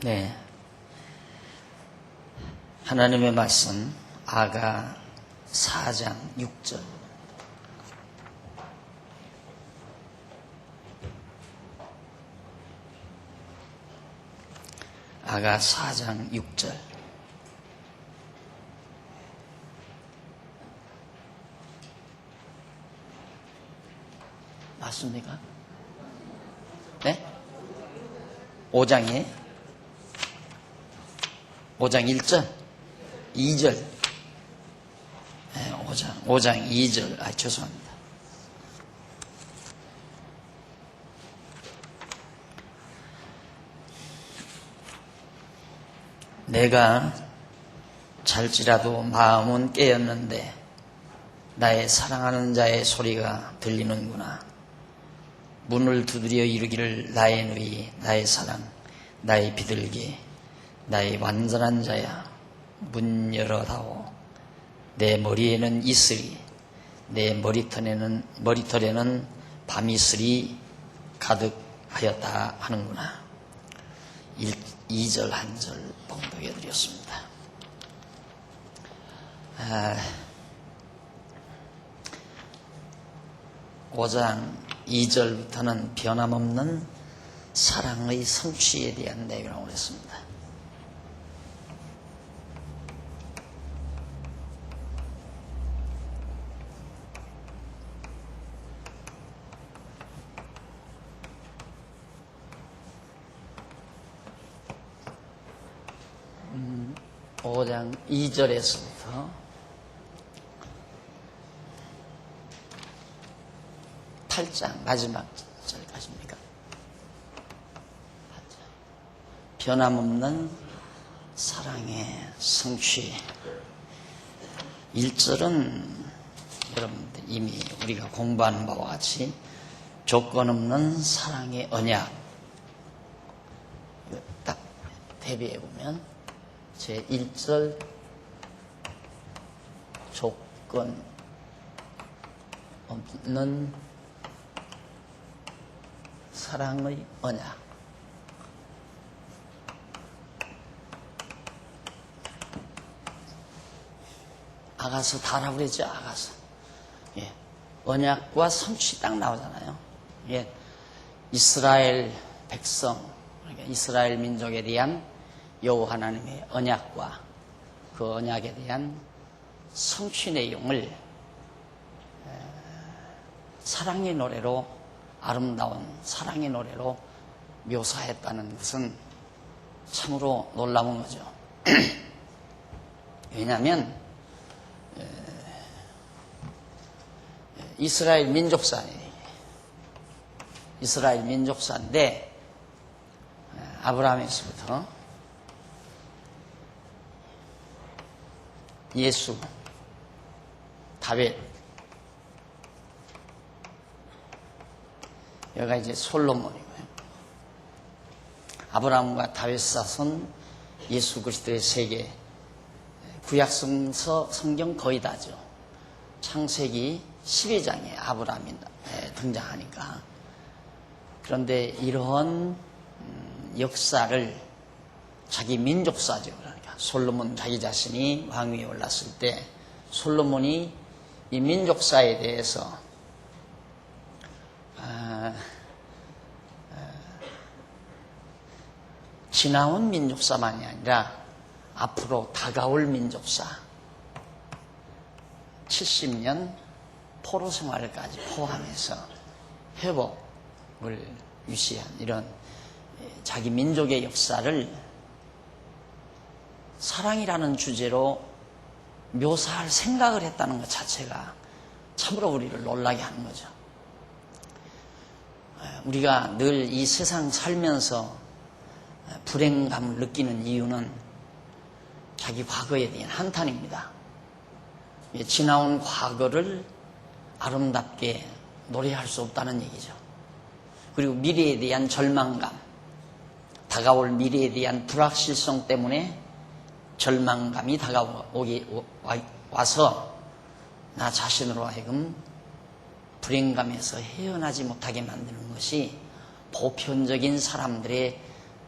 네. 하나님의 말씀, 아가 4장 6절. 아가 4장 6절. 맞습니까? 네? 5장 1절? 2절. 네, 5장 2절. 죄송합니다. 내가 잘지라도 마음은 깨었는데 나의 사랑하는 자의 소리가 들리는구나. 문을 두드려 이르기를 나의 누이, 나의 사랑, 나의 비둘기, 나의 완전한 자야, 문 열어다오. 내 머리에는 이슬이, 내 머리털에는 밤이슬이 가득하였다 하는구나. 2절 한 절 봉독해 드렸습니다. 5장 2절부터는 변함없는 사랑의 성취에 대한 내용이라고 했습니다. 오 5장 2절에서부터 8장 마지막 절까지입니까? 변함없는 사랑의 성취. 1절은 여러분들 이미 우리가 공부하는 바와 같이 조건 없는 사랑의 언약. 딱 대비해 보면 제 1절 조건 없는 사랑의 언약. 아가서 다라고 그랬죠. 아가서. 예. 언약과 성취 딱 나오잖아요. 예. 이스라엘 백성, 그러니까 이스라엘 민족에 대한 여호와 하나님의 언약과 그 언약에 대한 성취 내용을 사랑의 노래로, 아름다운 사랑의 노래로 묘사했다는 것은 참으로 놀라운 거죠. 왜냐하면 이스라엘 민족사인데 아브라함에서부터 예수, 다윗, 여기가 이제 솔로몬이고요. 아브라함과 다윗 사손, 예수 그리스도의 세계, 구약성서 성경 거의 다죠. 창세기 12장에 아브라함이 등장하니까. 그런데 이런 역사를 자기 민족사죠. 그러니까 솔로몬 자기 자신이 왕위에 올랐을 때 솔로몬이 이 민족사에 대해서 지나온 민족사만이 아니라 앞으로 다가올 민족사, 70년 포로 생활까지 포함해서 회복을 위시한 이런 자기 민족의 역사를 사랑이라는 주제로 묘사할 생각을 했다는 것 자체가 참으로 우리를 놀라게 하는 거죠. 우리가 늘 이 세상 살면서 불행감을 느끼는 이유는 자기 과거에 대한 한탄입니다. 지나온 과거를 아름답게 노래할 수 없다는 얘기죠. 그리고 미래에 대한 절망감, 다가올 미래에 대한 불확실성 때문에 절망감이 와서 나 자신으로 하여금 불행감에서 헤어나지 못하게 만드는 것이 보편적인 사람들의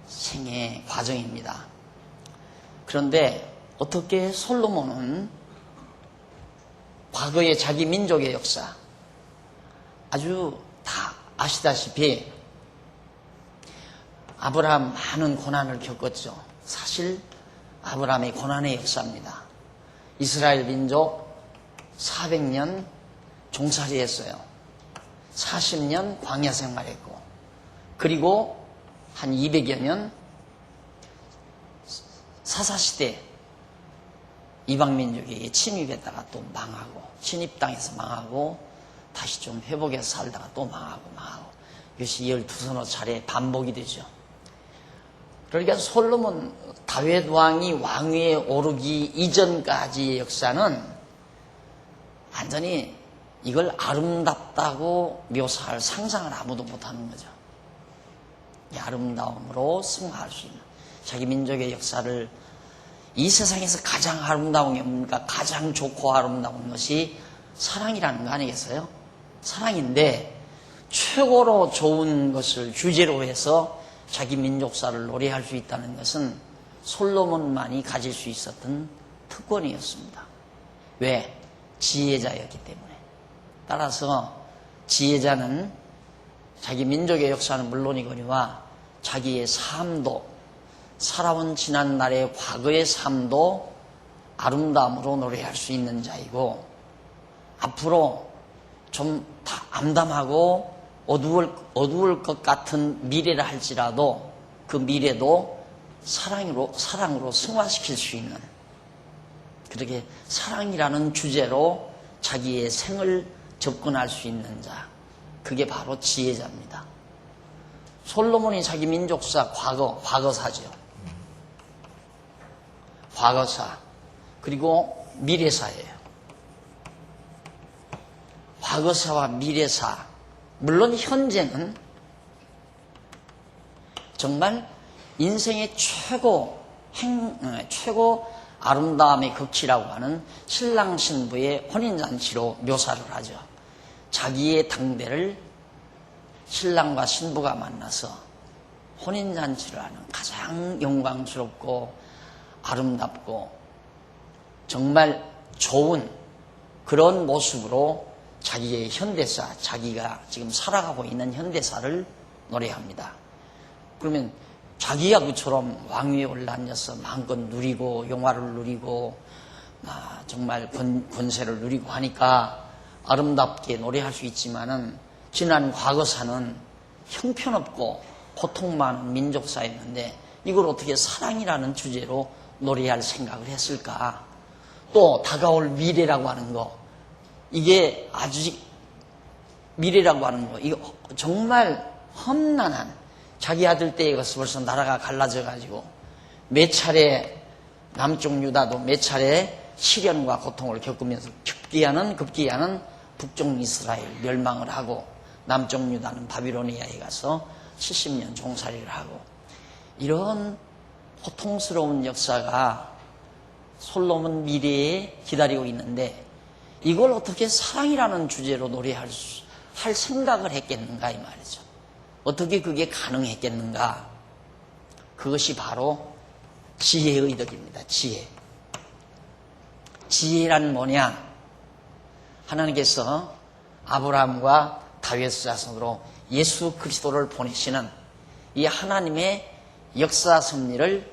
생애 과정입니다. 그런데 어떻게 솔로몬은 과거의 자기 민족의 역사, 아주 다 아시다시피 아브라함 많은 고난을 겪었죠. 사실 아브라함의 고난의 역사입니다. 이스라엘 민족 400년 종살이 했어요. 40년 광야 생활했고, 그리고 한 200여 년 사사시대 이방민족에게 침입했다가 또 망하고, 침입당해서 망하고, 다시 좀 회복해서 살다가 또 망하고. 이것이 12서너 차례 반복이 되죠. 그러니까 솔로몬, 다윗 왕이 왕위에 오르기 이전까지의 역사는 완전히 이걸 아름답다고 묘사할 상상을 아무도 못하는 거죠. 이 아름다움으로 승화할 수 있는, 자기 민족의 역사를, 이 세상에서 가장 아름다운 게 뭡니까? 가장 좋고 아름다운 것이 사랑이라는 거 아니겠어요? 사랑인데 최고로 좋은 것을 주제로 해서 자기 민족사를 노래할 수 있다는 것은 솔로몬만이 가질 수 있었던 특권이었습니다. 왜? 지혜자였기 때문에. 따라서 지혜자는 자기 민족의 역사는 물론이거니와 자기의 삶도, 살아온 지난날의 과거의 삶도 아름다움으로 노래할 수 있는 자이고, 앞으로 좀 다 암담하고 어두울 것 같은 미래라 할지라도 그 미래도 사랑으로 승화시킬 수 있는, 그렇게 사랑이라는 주제로 자기의 생을 접근할 수 있는 자, 그게 바로 지혜자입니다. 솔로몬이 자기 민족사 과거사죠. 과거사, 그리고 미래사예요. 과거사와 미래사, 물론 현재는 정말 인생의 최고 아름다움의 극치라고 하는 신랑 신부의 혼인잔치로 묘사를 하죠. 자기의 당대를 신랑과 신부가 만나서 혼인잔치를 하는 가장 영광스럽고 아름답고 정말 좋은 그런 모습으로 자기의 현대사, 자기가 지금 살아가고 있는 현대사를 노래합니다. 그러면 자기가 그처럼 왕위에 올라앉아서 마음껏 누리고 영화를 누리고 정말 권세를 누리고 하니까 아름답게 노래할 수 있지만은, 지난 과거사는 형편없고 고통 많은 민족사였는데 이걸 어떻게 사랑이라는 주제로 노래할 생각을 했을까? 또 다가올 미래라고 하는 거, 이게 아직 미래라고 하는 거, 이거 정말 험난한, 자기 아들 때에 가서 벌써 나라가 갈라져 가지고 몇 차례 남쪽 유다도 몇 차례 시련과 고통을 겪으면서 급기야는 북쪽 이스라엘 멸망을 하고, 남쪽 유다는 바빌로니아에 가서 70년 종살이를 하고, 이런 고통스러운 역사가 솔로몬 미래에 기다리고 있는데, 이걸 어떻게 사랑이라는 주제로 노래할 생각을 했겠는가 이 말이죠. 어떻게 그게 가능했겠는가? 그것이 바로 지혜의 덕입니다. 지혜. 지혜란 뭐냐? 하나님께서 아브라함과 다윗 자손으로 예수 그리스도를 보내시는 이 하나님의 역사 섭리를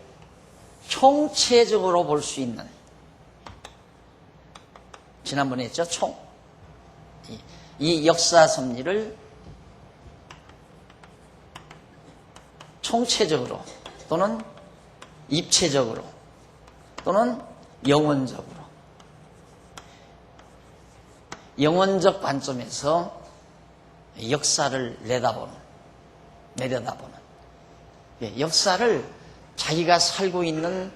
총체적으로 볼 수 있는, 지난번에 했죠. 이 역사 섭리를 총체적으로 또는 입체적으로 또는 영원적 관점에서 역사를 내려다보는, 역사를 자기가 살고 있는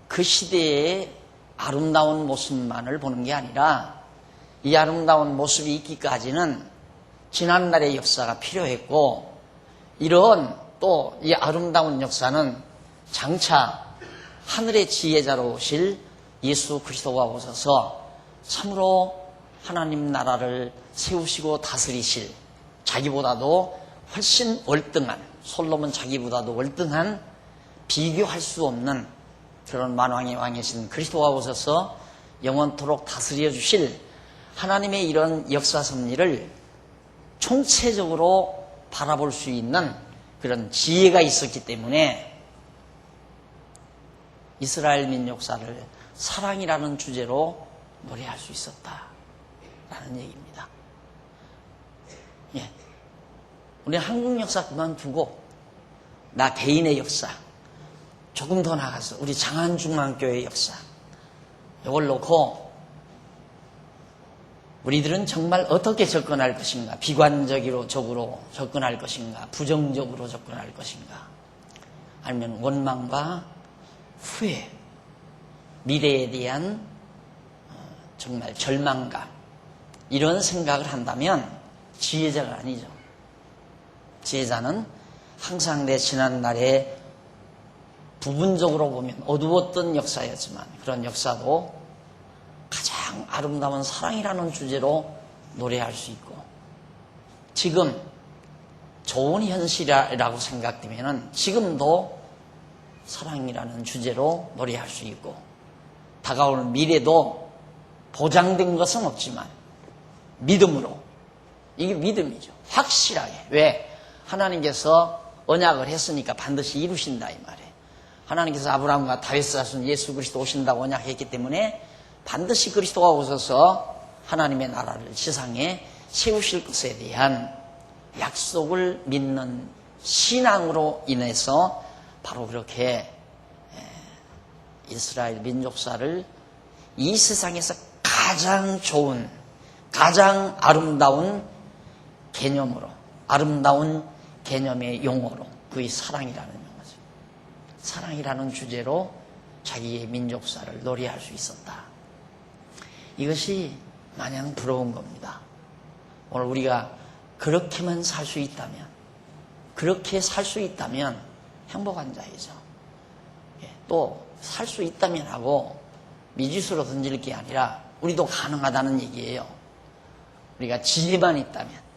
그 시대의 아름다운 모습만을 보는 게 아니라, 이 아름다운 모습이 있기까지는 지난날의 역사가 필요했고, 이런 또 이 아름다운 역사는 장차 하늘의 지혜자로 오실 예수 그리스도가 오셔서 참으로 하나님 나라를 세우시고 다스리실, 자기보다도 훨씬 월등한 솔로몬 자기보다도 월등한 비교할 수 없는 그런 만왕의 왕이신 그리스도가 오셔서 영원토록 다스려 주실 하나님의 이런 역사 섭리를 총체적으로 바라볼 수 있는 그런 지혜가 있었기 때문에 이스라엘 민족사를 사랑이라는 주제로 노래할 수 있었다라는 얘기입니다. 예. 우리 한국 역사 그만두고 나 개인의 역사, 조금 더 나가서 우리 장안중앙교회 역사, 이걸 놓고 우리들은 정말 어떻게 접근할 것인가? 비관적으로 접근할 것인가? 부정적으로 접근할 것인가? 아니면 원망과 후회, 미래에 대한 정말 절망감, 이런 생각을 한다면 지혜자가 아니죠. 지혜자는 항상 내 지난날에 부분적으로 보면 어두웠던 역사였지만 그런 역사도 가장 아름다운 사랑이라는 주제로 노래할 수 있고, 지금 좋은 현실이라고 생각되면 지금도 사랑이라는 주제로 노래할 수 있고, 다가올 미래도 보장된 것은 없지만 믿음으로, 이게 믿음이죠. 확실하게. 왜? 하나님께서 언약을 했으니까 반드시 이루신다 이 말이에요. 하나님께서 아브라함과 다윗 자손 예수 그리스도 오신다고 언약했기 때문에 반드시 그리스도가 오셔서 하나님의 나라를 지상에 세우실 것에 대한 약속을 믿는 신앙으로 인해서 바로 그렇게 이스라엘 민족사를 이 세상에서 가장 좋은, 가장 아름다운 개념으로, 아름다운 개념의 용어로, 그의 사랑이라는 용어죠. 사랑이라는 주제로 자기의 민족사를 노래할 수 있었다. 이것이 마냥 부러운 겁니다. 오늘 우리가 그렇게만 살 수 있다면, 그렇게 살 수 있다면 행복한 자이죠. 또 살 수 있다면 하고 미지수로 던질 게 아니라 우리도 가능하다는 얘기예요. 우리가 지혜만 있다면.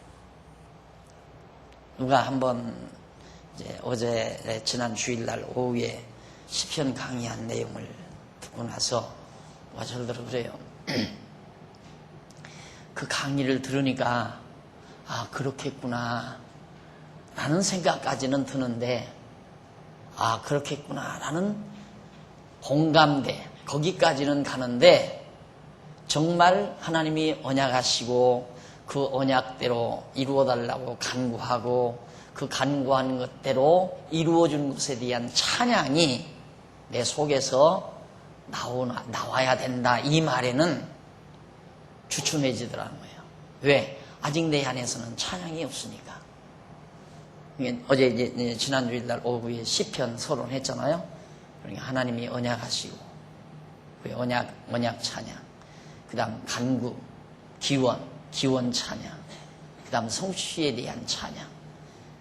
누가 한번 이제 어제 지난 주일날 오후에 시편 강의한 내용을 듣고 나서 누가 저러더라고요. 그래요. 그 강의를 들으니까 아 그렇겠구나 라는 생각까지는 드는데, 아 그렇겠구나 라는 공감대, 거기까지는 가는데 정말 하나님이 언약하시고 그 언약대로 이루어달라고 간구하고 그 간구한 것대로 이루어준 것에 대한 찬양이 내 속에서 나와야 된다, 이 말에는 주춤해지더라는 거예요. 왜? 아직 내 안에서는 찬양이 없으니까. 어제 이제 지난 주일날 오후에 시편 서론했잖아요. 그러니까 하나님이 언약하시고 그 언약 찬양, 그 다음 간구, 기원 찬양, 그 다음 성취에 대한 찬양.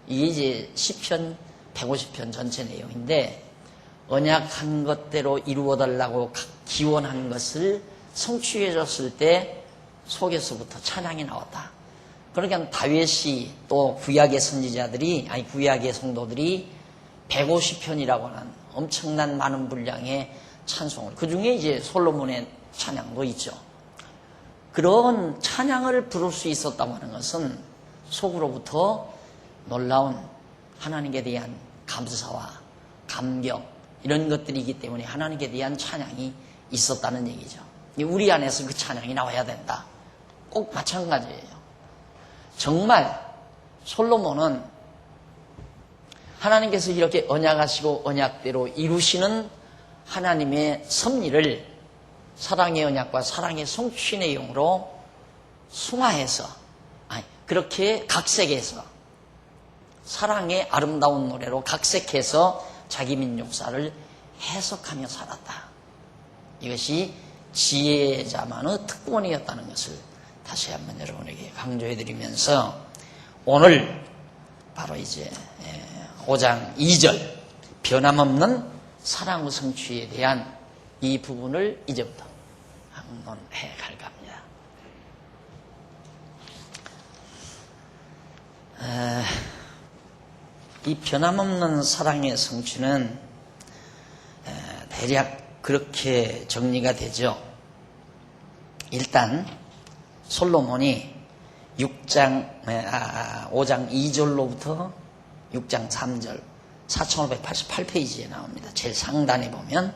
이게 이제 시편 150편 전체 내용인데, 언약한 것대로 이루어달라고 기원한 것을 성취해줬을 때 속에서부터 찬양이 나왔다. 그러니까 다윗이 또 구약의 선지자들이, 아니 구약의 성도들이 150편이라고 하는 엄청난 많은 분량의 찬송을, 그 중에 이제 솔로몬의 찬양도 있죠. 그런 찬양을 부를 수 있었다고 하는 것은 속으로부터 놀라운 하나님께 대한 감사와 감격, 이런 것들이기 때문에 하나님께 대한 찬양이 있었다는 얘기죠. 우리 안에서 그 찬양이 나와야 된다. 꼭 마찬가지예요. 정말 솔로몬은 하나님께서 이렇게 언약하시고 언약대로 이루시는 하나님의 섭리를 사랑의 언약과 사랑의 성취 내용으로 승화해서, 그렇게 각색해서 사랑의 아름다운 노래로 각색해서 자기 민족사를 해석하며 살았다. 이것이 지혜자만의 특권이었다는 것을 다시 한번 여러분에게 강조해드리면서, 오늘 바로 이제 5장 2절 변함없는 사랑의 성취에 대한 이 부분을 이제부터 항론해 갈까 합니다. 이 변함없는 사랑의 성취는 대략 그렇게 정리가 되죠. 일단 솔로몬이 5장 2절로부터 6장 3절 4588페이지에 나옵니다. 제일 상단에 보면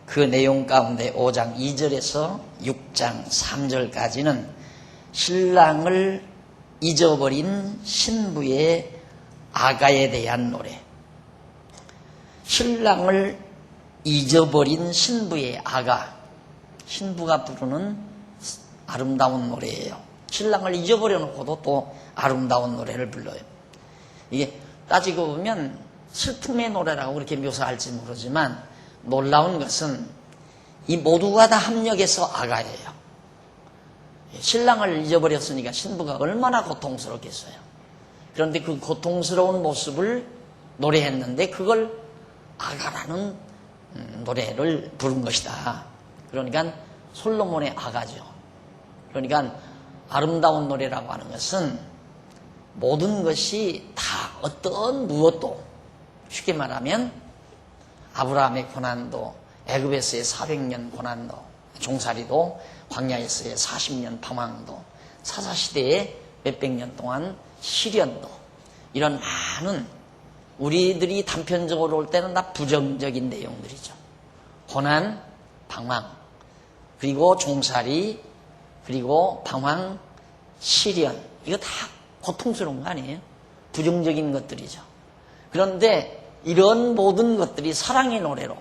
그 내용 가운데 5장 2절에서 6장 3절까지는 신랑을 잊어버린 신부의 아가에 대한 노래. 신랑을 잊어버린 신부의 아가. 신부가 부르는 아름다운 노래예요. 신랑을 잊어버려 놓고도 또 아름다운 노래를 불러요. 이게 따지고 보면 슬픔의 노래라고 그렇게 묘사할지 모르지만 놀라운 것은 이 모두가 다 합력해서 아가예요. 신랑을 잊어버렸으니까 신부가 얼마나 고통스럽겠어요. 그런데 그 고통스러운 모습을 노래했는데 그걸 아가라는 노래를 부른 것이다. 그러니까 솔로몬의 아가죠. 그러니까 아름다운 노래라고 하는 것은 모든 것이 다 어떤 무엇도 쉽게 말하면 아브라함의 고난도, 애굽에서의 400년 고난도, 종살이도, 광야에서의 40년 방황도, 사사시대의 몇백 년 동안 시련도, 이런 많은 우리들이 단편적으로 올 때는 다 부정적인 내용들이죠. 고난, 방황, 그리고 종살이, 그리고 방황, 시련, 이거 다 고통스러운 거 아니에요? 부정적인 것들이죠. 그런데 이런 모든 것들이 사랑의 노래로,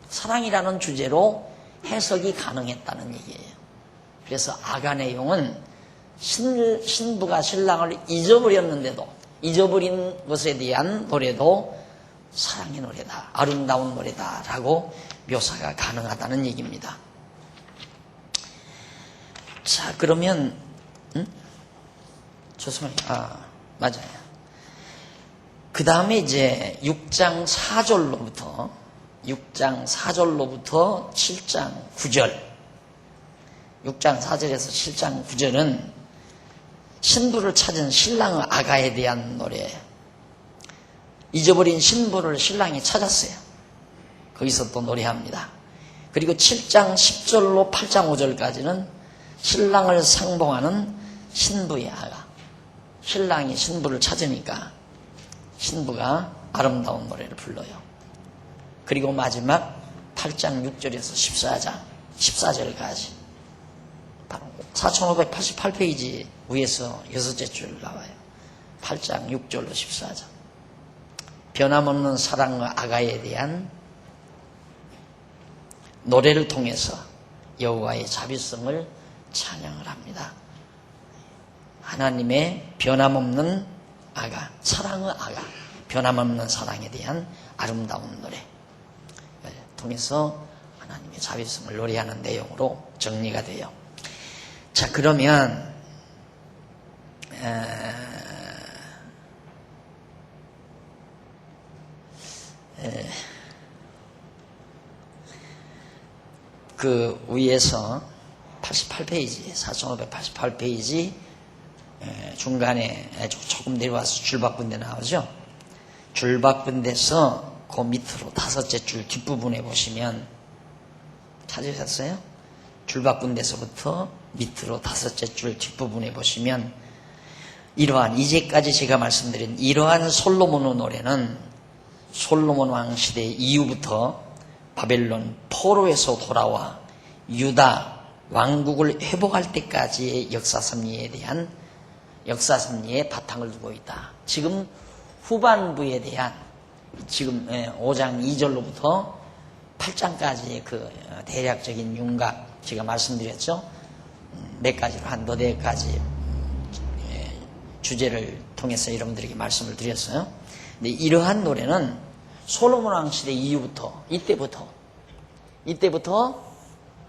사랑이라는 주제로 해석이 가능했다는 얘기예요. 그래서 아가 내용은 신부가 신랑을 잊어버렸는데도, 잊어버린 것에 대한 노래도 사랑의 노래다, 아름다운 노래다라고 묘사가 가능하다는 얘기입니다. 자, 그러면 죄송해요. 맞아요. 그 다음에 이제 6장 4절로부터 7장 9절, 6장 4절에서 7장 9절은 신부를 찾은 신랑의 아가에 대한 노래. 잊어버린 신부를 신랑이 찾았어요. 거기서 또 노래합니다. 그리고 7장 10절로 8장 5절까지는 신랑을 상봉하는 신부의 아가. 신랑이 신부를 찾으니까 신부가 아름다운 노래를 불러요. 그리고 마지막 8장 6절에서 14절까지 바로 4588페이지 위에서 6째 줄 나와요. 8장 6절로 14절. 변함없는 사랑의 아가에 대한 노래를 통해서 여호와의 자비성을 찬양을 합니다. 하나님의 변함없는 아가, 사랑의 아가, 변함없는 사랑에 대한 아름다운 노래 통해서 하나님의 자비성을 노래하는 내용으로 정리가 돼요. 자, 그러면 그 위에서 88페이지, 4588페이지 중간에 조금 내려와서 줄바꾼 데 나오죠. 줄바꾼 데서 그 밑으로 5째 줄 뒷부분에 보시면 찾으셨어요? 줄바꾼 데서부터 밑으로 5째 줄 뒷부분에 보시면 이러한 이제까지 제가 말씀드린 이러한 솔로몬의 노래는 솔로몬 왕 시대 이후부터 바벨론 포로에서 돌아와 유다 왕국을 회복할 때까지의 역사 섭리에 대한 역사 섭리의 바탕을 두고 있다. 지금 후반부에 대한 지금 5장 2절로부터 8장까지의 그 대략적인 윤곽 제가 말씀드렸죠. 몇 가지로 한 너댓 가지 주제를 통해서 여러분들에게 말씀을 드렸어요. 근데 이러한 노래는 솔로몬 왕 시대 이후부터 이때부터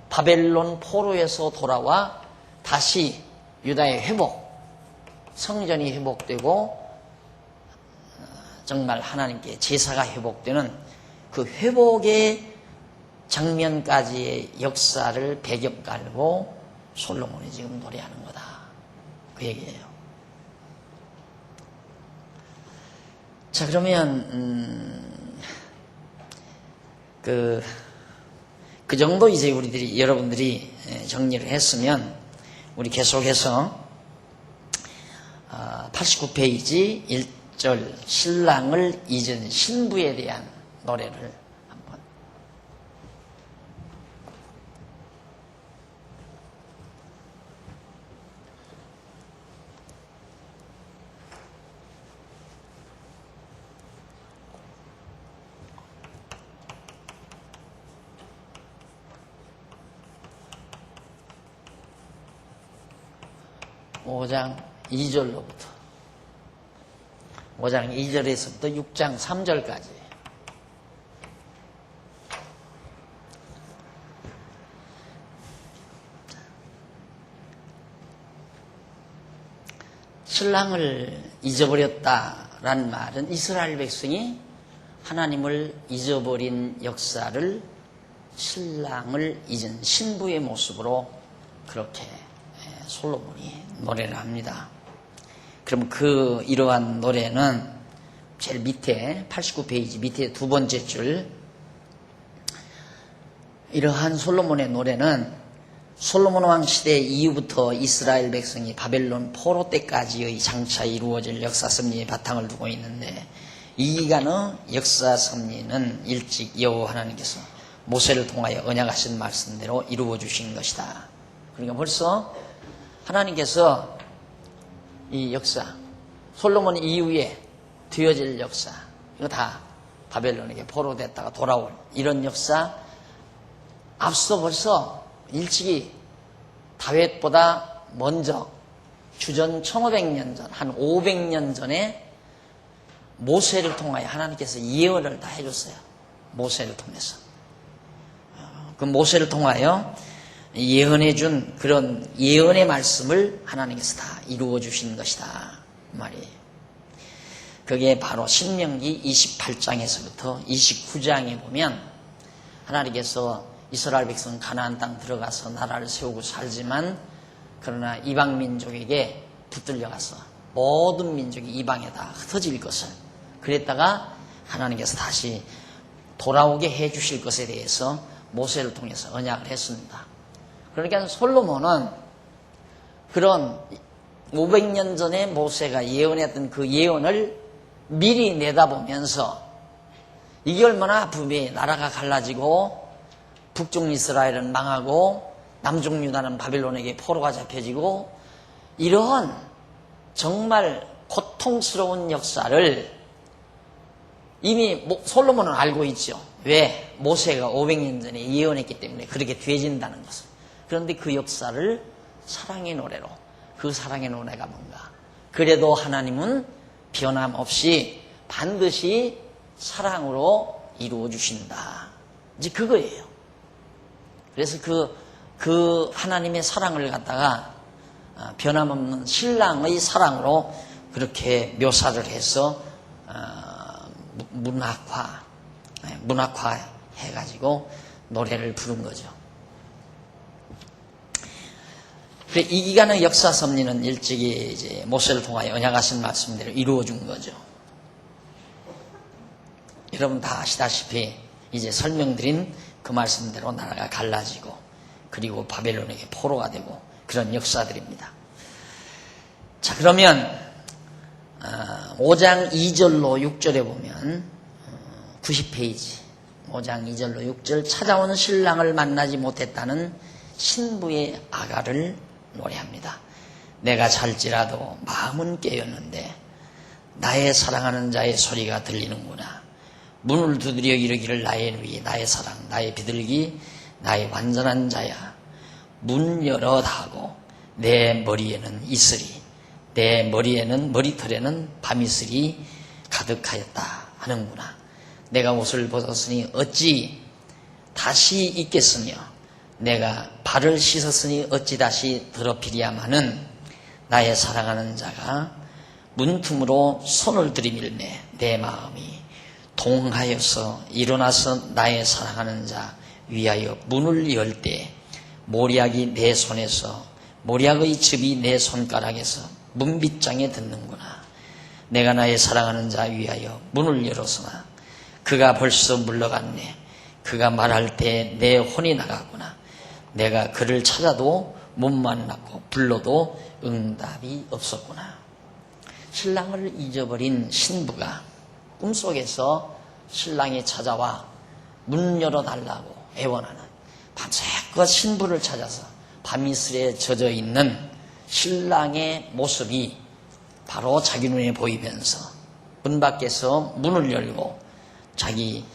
바벨론 포로에서 돌아와 다시 유다의 회복, 성전이 회복되고 정말 하나님께 제사가 회복되는 그 회복의 장면까지의 역사를 배경 깔고 솔로몬이 지금 노래하는 거다. 그 얘기예요. 자, 그러면 그 정도 이제 우리들이 여러분들이 정리를 했으면 우리 계속해서 89페이지 1절 신랑을 잊은 신부에 대한 노래를 한번. 오 장 2절로부터 5장 2절에서부터 6장 3절까지. 신랑을 잊어버렸다라는 말은 이스라엘 백성이 하나님을 잊어버린 역사를 신랑을 잊은 신부의 모습으로 그렇게 솔로몬이 노래를 합니다. 그럼 이러한 노래는 제일 밑에 89페이지 밑에 두 번째 줄, 이러한 솔로몬의 노래는 솔로몬 왕 시대 이후부터 이스라엘 백성이 바벨론 포로 때까지의 장차 이루어질 역사 섭리의 바탕을 두고 있는데, 이 기간의 역사 섭리는 일찍 여호와 하나님께서 모세를 통하여 언약하신 말씀대로 이루어 주신 것이다. 그러니까 벌써 하나님께서 이 역사, 솔로몬 이후에 되어질 역사, 이거 다 바벨론에게 포로됐다가 돌아올 이런 역사, 앞서 벌써 일찍이 다윗보다 먼저 주전 1500년 전, 한 500년 전에 모세를 통하여 하나님께서 예언을 다 해줬어요. 모세를 통해서. 그 모세를 통하여 예언해준 그런 예언의 말씀을 하나님께서 다 이루어 주신 것이다 말이에요. 그게 바로 신명기 28장에서부터 29장에 보면 하나님께서 이스라엘 백성 가나안 땅 들어가서 나라를 세우고 살지만, 그러나 이방 민족에게 붙들려가서 모든 민족이 이방에다 흩어질 것을, 그랬다가 하나님께서 다시 돌아오게 해 주실 것에 대해서 모세를 통해서 언약을 했습니다. 그러니까 솔로몬은 그런 500년 전에 모세가 예언했던 그 예언을 미리 내다보면서, 이게 얼마나 아픔이, 나라가 갈라지고 북쪽 이스라엘은 망하고 남쪽 유다는 바벨론에게 포로가 잡혀지고, 이러한 정말 고통스러운 역사를 이미 솔로몬은 알고 있죠. 왜? 모세가 500년 전에 예언했기 때문에 그렇게 되어진다는 것을. 그런데 그 역사를 사랑의 노래로, 그 사랑의 노래가 뭔가? 그래도 하나님은 변함없이 반드시 사랑으로 이루어 주신다. 이제 그거예요. 그래서 그 하나님의 사랑을 갖다가 변함없는 신랑의 사랑으로 그렇게 묘사를 해서 문학화 해가지고 노래를 부른 거죠. 이 기간의 역사 섭리는 일찍이 이제 모세를 통하여 언약하신 말씀대로 이루어준 거죠. 여러분 다 아시다시피 이제 설명드린 그 말씀대로 나라가 갈라지고, 그리고 바벨론에게 포로가 되고, 그런 역사들입니다. 자, 그러면 5장 2절로 6절에 보면 90페이지 5장 2절로 6절, 찾아오는 신랑을 만나지 못했다는 신부의 아가를 노래합니다. 내가 잘지라도 마음은 깨었는데 나의 사랑하는 자의 소리가 들리는구나. 문을 두드려 이르기를 나의 누이, 나의 사랑, 나의 비둘기, 나의 완전한 자야. 문 열어 하고 내 머리에는 이슬이, 내 머리털에는 밤이슬이 가득하였다 하는구나. 내가 옷을 벗었으니 어찌 다시 입겠으며, 내가 발을 씻었으니 어찌 다시 더럽히랴마는, 나의 사랑하는 자가 문틈으로 손을 들이밀매 내 마음이 동하여서 일어나서 나의 사랑하는 자 위하여 문을 열 때, 모략이 내 손에서, 모략의 즙이 내 손가락에서 문빗장에 듣는구나. 내가 나의 사랑하는 자 위하여 문을 열었으나 그가 벌써 물러갔네. 그가 말할 때 내 혼이 나갔구나. 내가 그를 찾아도 못 만났고 불러도 응답이 없었구나. 신랑을 잊어버린 신부가 꿈속에서 신랑이 찾아와 문 열어달라고 애원하는, 밤새껏 신부를 찾아서 밤이슬에 젖어 있는 신랑의 모습이 바로 자기 눈에 보이면서 문 밖에서 문을 열고 자기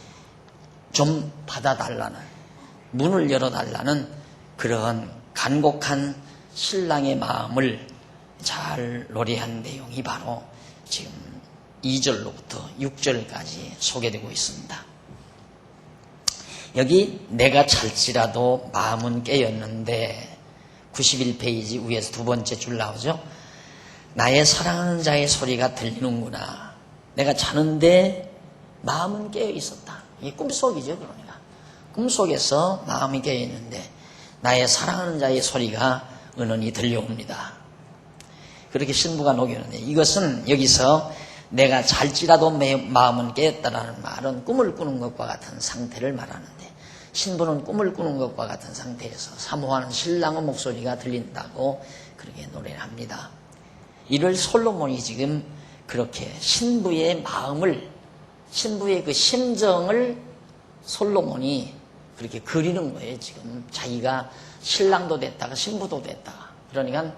좀 받아달라는, 문을 열어달라는 그러한 간곡한 신랑의 마음을 잘 노래한 내용이 바로 지금 2절로부터 6절까지 소개되고 있습니다. 여기 내가 잘지라도 마음은 깨었는데 91페이지 위에서 두 번째 줄 나오죠. 나의 사랑하는 자의 소리가 들리는구나. 내가 자는데 마음은 깨어 있었다. 이게 꿈속이죠. 그러니까 꿈속에서 마음이 깨어 있는데 나의 사랑하는 자의 소리가 은은히 들려옵니다. 그렇게 신부가 녹였는데, 이것은 여기서 내가 잘지라도 마음은 깨었다라는 말은 꿈을 꾸는 것과 같은 상태를 말하는데, 신부는 꿈을 꾸는 것과 같은 상태에서 사모하는 신랑의 목소리가 들린다고 그렇게 노래를 합니다. 이를 솔로몬이 지금 그렇게 신부의 마음을, 신부의 그 심정을 솔로몬이 그렇게 그리는 거예요. 지금 자기가 신랑도 됐다가 신부도 됐다가. 그러니까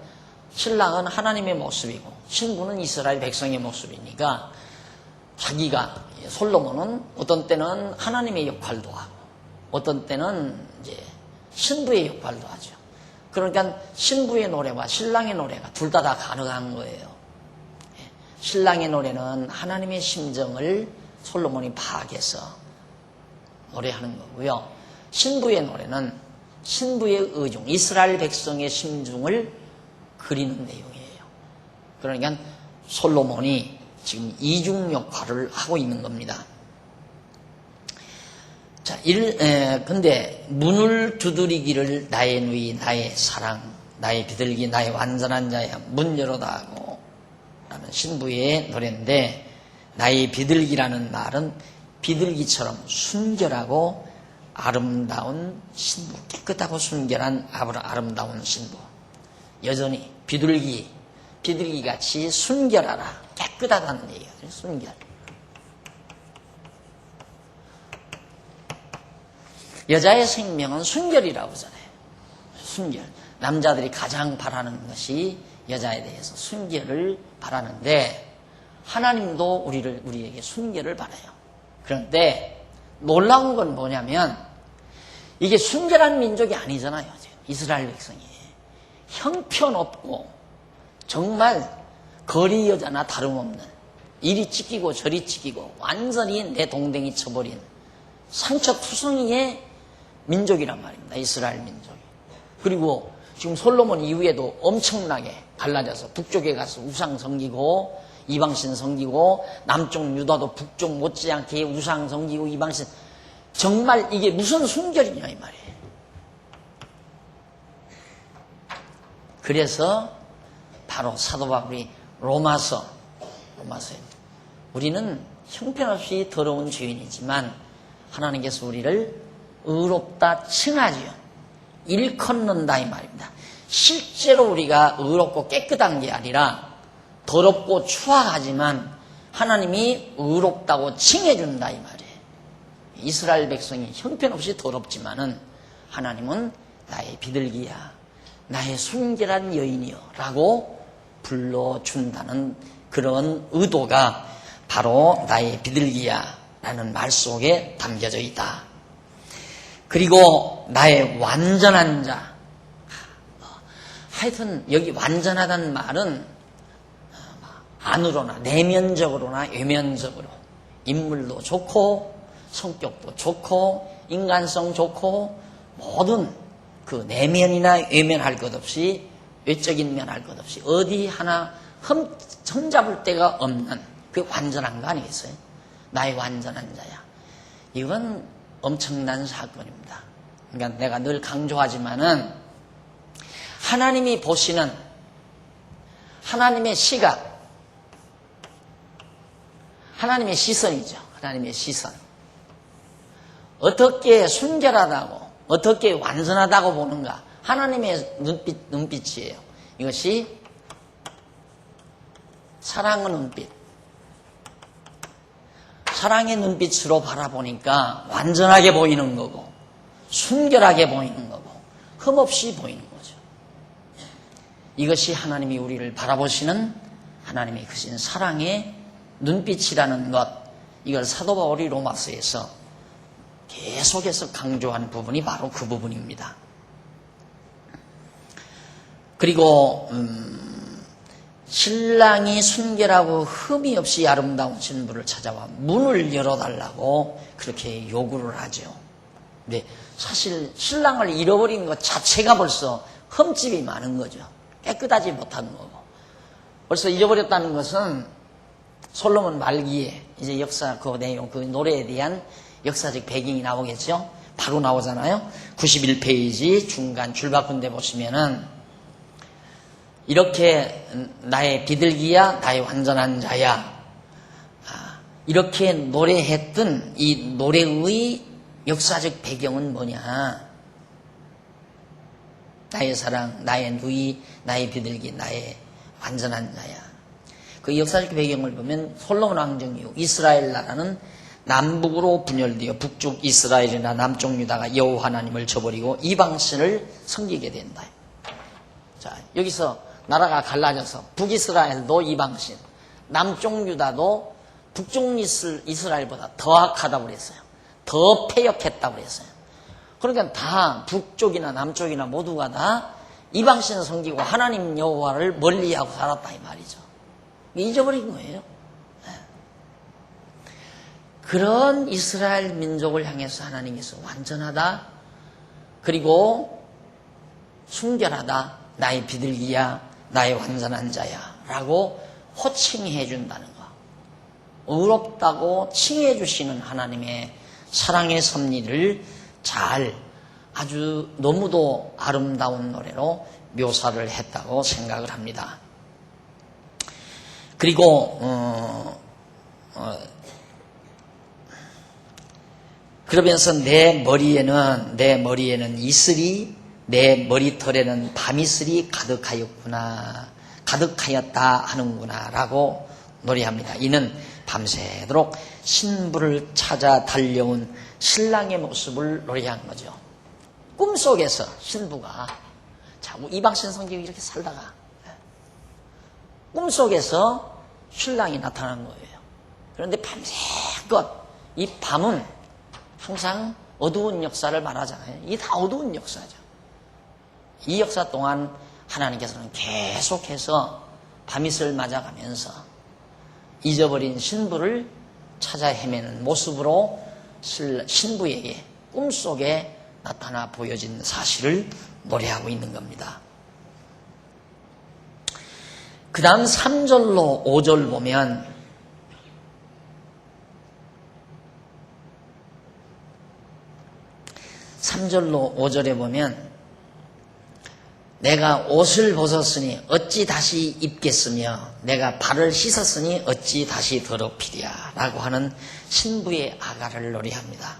신랑은 하나님의 모습이고 신부는 이스라엘 백성의 모습이니까 자기가, 솔로몬은 어떤 때는 하나님의 역할도 하고 어떤 때는 이제 신부의 역할도 하죠. 그러니까 신부의 노래와 신랑의 노래가 둘 다 가능한 거예요. 신랑의 노래는 하나님의 심정을 솔로몬이 파악해서 노래하는 거고요. 신부의 노래는 신부의 의중, 이스라엘 백성의 심중을 그리는 내용이에요. 그러니까 솔로몬이 지금 이중 역할을 하고 있는 겁니다. 자, 근데 문을 두드리기를 나의 누이, 나의 사랑, 나의 비둘기, 나의 완전한 자야, 문 열어다고 라는 신부의 노래인데, 나의 비둘기라는 말은 비둘기처럼 순결하고 아름다운 신부, 깨끗하고 순결한 아름다운 신부. 여전히 비둘기 같이 순결하라, 깨끗하다는 얘기거든요. 순결. 여자의 생명은 순결이라고 하잖아요. 순결. 남자들이 가장 바라는 것이 여자에 대해서 순결을 바라는데, 하나님도 우리에게 순결을 바라요. 그런데 놀라운 건 뭐냐면, 이게 순결한 민족이 아니잖아요. 지금 이스라엘 백성이 형편없고 정말 거리 여자나 다름없는, 이리 찢기고 저리 찢기고 완전히 내 동댕이 쳐버린 상처투성이의 민족이란 말입니다. 이스라엘 민족이. 그리고 지금 솔로몬 이후에도 엄청나게 갈라져서 북쪽에 가서 우상 섬기고 이방신 섬기고, 남쪽 유다도 북쪽 못지않게 우상 섬기고 이방신. 정말 이게 무슨 순결이냐 이 말이에요. 그래서 바로 사도 바울이 로마서에 우리는 형편없이 더러운 죄인이지만 하나님께서 우리를 의롭다 칭하지요. 일컫는다 이 말입니다. 실제로 우리가 의롭고 깨끗한 게 아니라 더럽고 추악하지만 하나님이 의롭다고 칭해준다 이 말이에요. 이스라엘 백성이 형편없이 더럽지만은 하나님은 나의 비둘기야, 나의 순결한 여인이여 라고 불러준다는 그런 의도가 바로 나의 비둘기야 라는 말 속에 담겨져 있다. 그리고 나의 완전한 자. 하여튼 여기 완전하다는 말은 안으로나 내면적으로나 외면적으로 인물도 좋고 성격도 좋고 인간성 좋고 모든 그 내면이나 외면할 것 없이, 외적인 면 할 것 없이 어디 하나 흠잡을 데가 없는 그 완전한 거 아니겠어요? 나의 완전한 자야. 이건 엄청난 사건입니다. 그러니까 내가 늘 강조하지만은 하나님이 보시는 하나님의 시각, 하나님의 시선이죠. 하나님의 시선. 어떻게 순결하다고, 어떻게 완전하다고 보는가. 하나님의 눈빛이에요. 이것이 사랑의 눈빛. 사랑의 눈빛으로 바라보니까 완전하게 보이는 거고, 순결하게 보이는 거고, 흠없이 보이는 거죠. 이것이 하나님이 우리를 바라보시는 하나님의 크신 사랑의 눈빛이라는 것, 이걸 사도 바울이 로마서에서 계속해서 강조한 부분이 바로 그 부분입니다. 그리고 신랑이 순결하고 흠이 없이 아름다운 신부를 찾아와 문을 열어달라고 그렇게 요구를 하죠. 근데 사실 신랑을 잃어버린 것 자체가 벌써 흠집이 많은 거죠. 깨끗하지 못한 거고. 벌써 잊어버렸다는 것은 솔로몬 말기에 이제 역사 그 내용, 그 노래에 대한 역사적 배경이 나오겠죠. 바로 나오잖아요. 91페이지 중간 줄바꾼 데 보시면은 이렇게 나의 비둘기야, 나의 완전한 자야, 이렇게 노래했던 이 노래의 역사적 배경은 뭐냐? 나의 사랑, 나의 누이, 나의 비둘기, 나의 완전한 자야. 그 역사적 배경을 보면 솔로몬 왕정 이후 이스라엘 나라는 남북으로 분열되어 북쪽 이스라엘이나 남쪽 유다가 여호와 하나님을 저버리고 이방신을 섬기게 된다. 자, 여기서 나라가 갈라져서 북이스라엘도 이방신, 남쪽 유다도 북쪽 이스라엘보다 더 악하다고 그랬어요. 더 패역했다고 그랬어요. 그러니까 다 북쪽이나 남쪽이나 모두가 다 이방신을 섬기고 하나님 여호와를 멀리하고 살았다 이 말이죠. 잊어버린 거예요. 그런 이스라엘 민족을 향해서 하나님께서 완전하다, 그리고 순결하다, 나의 비둘기야, 나의 완전한 자야 라고 호칭해 준다는 거. 의롭다고 칭해 주시는 하나님의 사랑의 섭리를 잘, 아주 너무도 아름다운 노래로 묘사를 했다고 생각을 합니다. 그리고 그러면서 내 머리에는 이슬이, 내 머리털에는 밤이슬이 가득하였다 하는구나 라고 노래합니다. 이는 밤새도록 신부를 찾아 달려온 신랑의 모습을 노래한 거죠. 꿈속에서 신부가 자꾸 이방신 성경이 이렇게 살다가 꿈속에서 신랑이 나타난 거예요. 그런데 밤새껏 이 밤은 항상 어두운 역사를 말하잖아요. 이게 다 어두운 역사죠. 이 역사 동안 하나님께서는 계속해서 밤이슬 맞아가면서 잊어버린 신부를 찾아 헤매는 모습으로 신부에게 꿈속에 나타나 보여진 사실을 노래하고 있는 겁니다. 그 다음 3절로 5절 보면 내가 옷을 벗었으니 어찌 다시 입겠으며 내가 발을 씻었으니 어찌 다시 더럽히랴 라고 하는 신부의 아가를 노래합니다.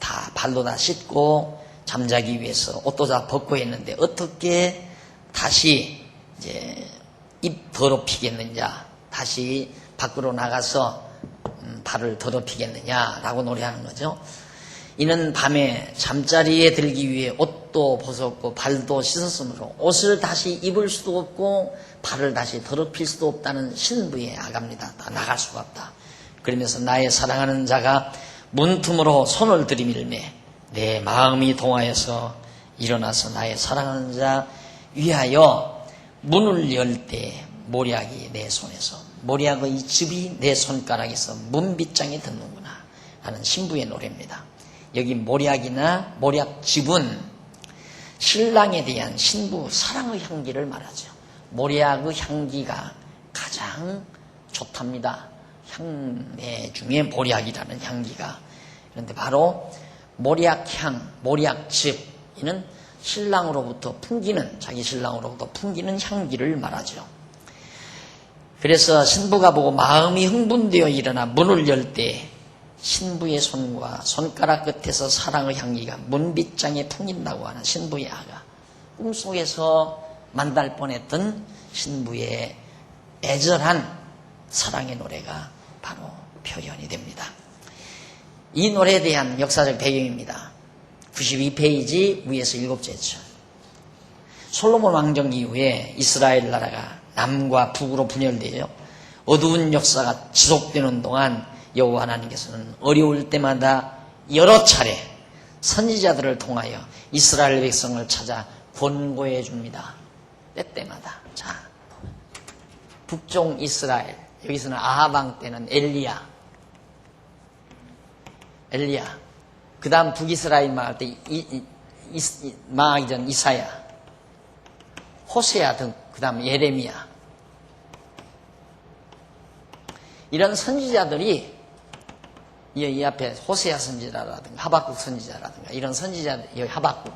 다 발도 다 씻고 잠자기 위해서 옷도 다 벗고 했는데 어떻게 다시 이제 입 더럽히겠느냐, 다시 밖으로 나가서 발을 더럽히겠느냐라고 노래하는 거죠. 이는 밤에 잠자리에 들기 위해 옷도 벗었고 발도 씻었으므로 옷을 다시 입을 수도 없고 발을 다시 더럽힐 수도 없다는 신부의 아가입니다. 다 나갈 수가 없다. 그러면서 나의 사랑하는 자가 문틈으로 손을 들이밀매 내 마음이 동하여서 일어나서 나의 사랑하는 자 위하여 문을 열 때 모략이 내 손에서, 모략의 즙이 내 손가락에서 문빗장에 듣는구나 하는 신부의 노래입니다. 여기 모략이나 모략즙은 신랑에 대한 신부 사랑의 향기를 말하죠. 모략의 향기가 가장 좋답니다. 향내 중에 모략이라는 향기가. 그런데 바로 모략향, 모략즙, 이는 신랑으로부터 풍기는, 자기 신랑으로부터 풍기는 향기를 말하죠. 그래서 신부가 보고 마음이 흥분되어 일어나 문을 열 때 신부의 손과 손가락 끝에서 사랑의 향기가 문빗장에 풍긴다고 하는 신부의 아가, 꿈속에서 만날 뻔했던 신부의 애절한 사랑의 노래가 바로 표현이 됩니다. 이 노래에 대한 역사적 배경입니다. 92페이지 위에서 7제죠. 솔로몬 왕정 이후에 이스라엘 나라가 남과 북으로 분열되어 어두운 역사가 지속되는 동안 여호와 하나님께서는 어려울 때마다 여러 차례 선지자들을 통하여 이스라엘 백성을 찾아 권고해 줍니다. 때때마다. 자, 북쪽 이스라엘, 여기서는 아합 왕 때는 엘리야, 그 다음 북이스라엘 망할 때 망하기 전 이사야, 호세아 등, 그 다음 예레미야, 이런 선지자들이 이 앞에 호세아 선지자라든가 하박국 선지자라든가 이런 선지자들, 여기 하박국,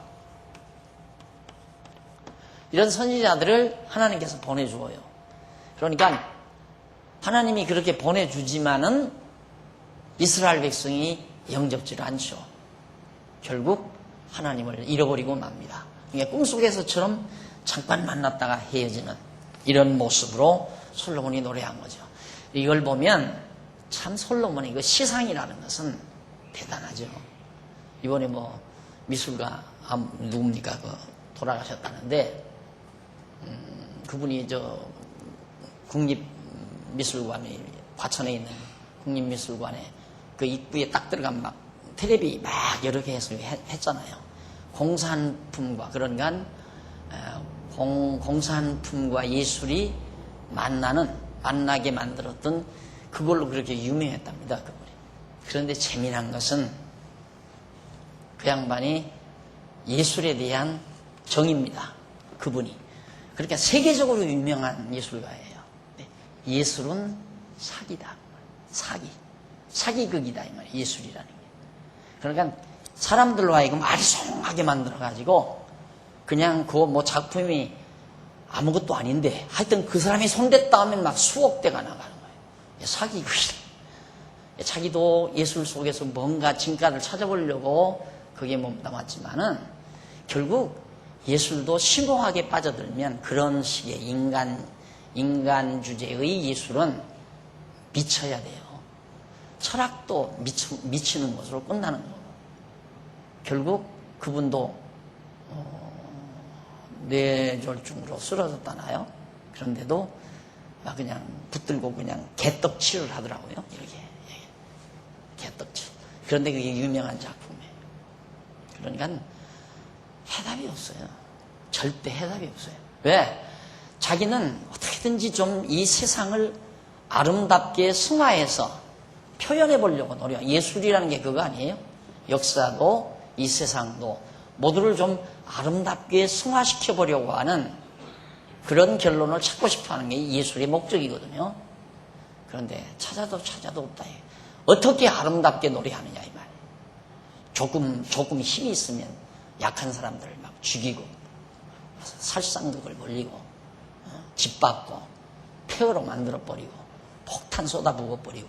이런 선지자들을 하나님께서 보내주어요. 그러니까 하나님이 그렇게 보내주지만은 이스라엘 백성이 영접지를 않죠. 결국 하나님을 잃어버리고 맙니다. 그러니까 꿈속에서처럼 잠깐 만났다가 헤어지는 이런 모습으로 솔로몬이 노래한 거죠. 이걸 보면 참 솔로몬의 그 시상이라는 것은 대단하죠. 이번에 뭐 미술가 누굽니까? 돌아가셨다는데 그분이 저 국립미술관에 과천에 있는 국립미술관에 그 입구에 딱 들어가면 막 텔레비 막 여러 개 해서 했잖아요. 공산품과 그러니까 공산품과 예술이 만나게 만들었던 그걸로 그렇게 유명했답니다. 그분이. 그런데 재미난 것은 그 양반이 예술에 대한 정입니다. 그분이. 그러니까 세계적으로 유명한 예술가예요. 예술은 사기다. 사기극이다. 이 말이에요. 예술이라는 게. 그러니까 사람들로 하여금 아리송하게 만들어가지고 그냥 그 뭐 작품이 아무것도 아닌데 하여튼 그 사람이 손댔다 하면 막 수억 대가 나가는 거예요. 사기극이다. 자기도 예술 속에서 뭔가 진가를 찾아보려고 그게 몸담았지만은 결국 예술도 심오하게 빠져들면 그런 식의 인간 주제의 예술은 미쳐야 돼요. 철학도 미치는 것으로 끝나는 거고. 결국 그분도 뇌졸중으로 쓰러졌다나요? 그런데도 막 그냥 붙들고 그냥 개떡칠을 하더라고요. 이렇게 개떡칠. 그런데 그게 유명한 작품이에요. 그러니까 해답이 없어요. 절대 해답이 없어요. 왜? 자기는 어떻게든지 좀 이 세상을 아름답게 승화해서 표현해 보려고 노력. 예술이라는 게 그거 아니에요? 역사도 이 세상도 모두를 좀 아름답게 승화시켜 보려고 하는 그런 결론을 찾고 싶어 하는 게 예술의 목적이거든요. 그런데 찾아도 없다. 어떻게 아름답게 노래하느냐 이 말이에요. 조금 힘이 있으면 약한 사람들을 막 죽이고 살상극을 벌리고 짓밟고 폐허로 만들어버리고 폭탄 쏟아부어버리고